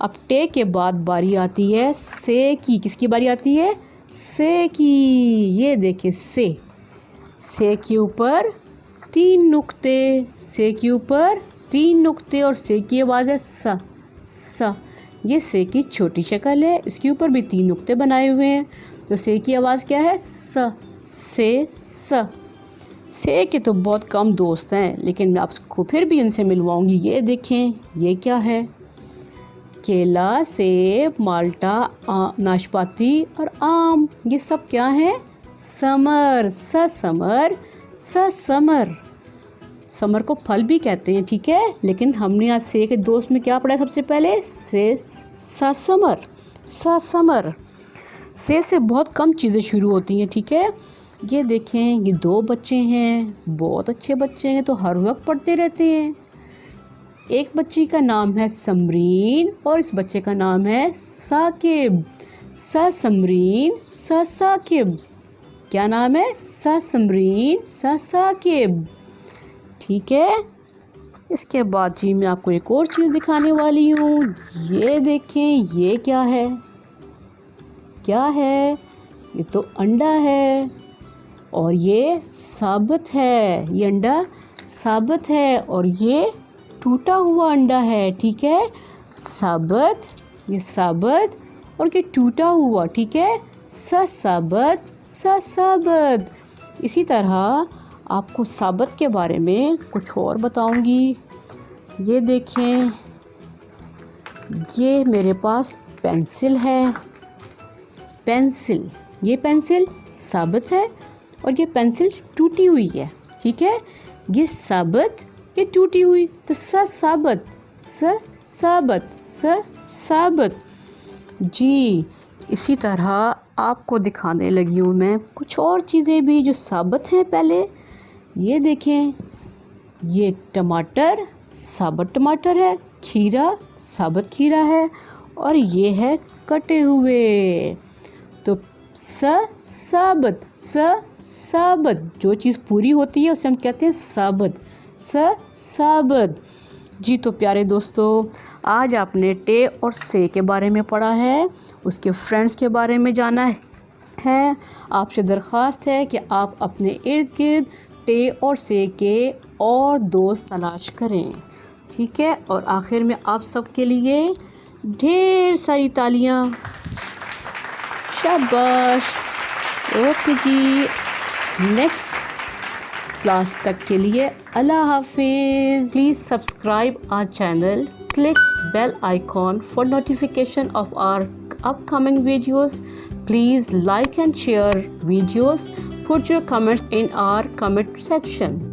अब टे के बाद बारी आती है से की। किसकी बारी आती है? से की। ये देखिए से के ऊपर 3 नुक्ते, से के ऊपर 3 नुक्ते और से की आवाज़ है स। ये से की छोटी शक्ल है, इसके ऊपर भी 3 नुक्ते बनाए हुए हैं, तो से की आवाज़ क्या है? स। से के तो बहुत कम दोस्त हैं, लेकिन मैं आपको फिर भी इनसे मिलवाऊंगी। ये देखें, ये क्या है? केला, सेब, माल्टा, नाशपाती और आम, ये सब क्या है? समर। समर। समर को फल भी कहते हैं, ठीक है, लेकिन हमने आज से के दोस्त में क्या पढ़ा सबसे पहले? समर। से बहुत कम चीज़ें शुरू होती हैं, ठीक है। ये देखें, ये 2 बच्चे हैं, बहुत अच्छे बच्चे हैं, तो हर वक्त पढ़ते रहते हैं। एक बच्ची का नाम है समरीन और इस बच्चे का नाम है साकिब। समरीन साकिब। क्या नाम है? समरीन साकिब, ठीक है। इसके बाद जी मैं आपको एक और चीज़ दिखाने वाली हूँ। ये देखें, ये क्या है? ये तो अंडा है और ये साबित है। ये अंडा साबित है और ये टूटा हुआ अंडा है, ठीक है। ये साबित और ये टूटा हुआ, ठीक है। साबित। इसी तरह आपको साबित के बारे में कुछ और बताऊंगी। ये देखें, ये मेरे पास पेंसिल है। ये पेंसिल साबित है और ये पेंसिल टूटी हुई है, ठीक है। ये साबित, ये टूटी हुई, तो साबित। साबित जी। इसी तरह आपको दिखाने लगी हूँ मैं कुछ और चीज़ें भी जो साबित हैं। पहले ये देखें, ये टमाटर साबित टमाटर है, खीरा साबित खीरा है और ये है कटे हुए। तो साबित। जो चीज़ पूरी होती है उसे हम कहते हैं साबित। साबित जी। तो प्यारे दोस्तों, आज आपने टे और से के बारे में पढ़ा है, उसके फ्रेंड्स के बारे में जाना है। आपसे दरख्वास्त है कि आप अपने इर्द गिर्द टे और से के और दोस्त तलाश करें, ठीक है। और आखिर में आप सबके लिए ढेर सारी तालियां। शाबाश। ओके जी, नेक्स्ट क्लास तक के लिए अल्लाह हाफिज़। Please subscribe our channel, click bell icon for notification of our upcoming videos. Please like and share videos. Put your comments in our comment section.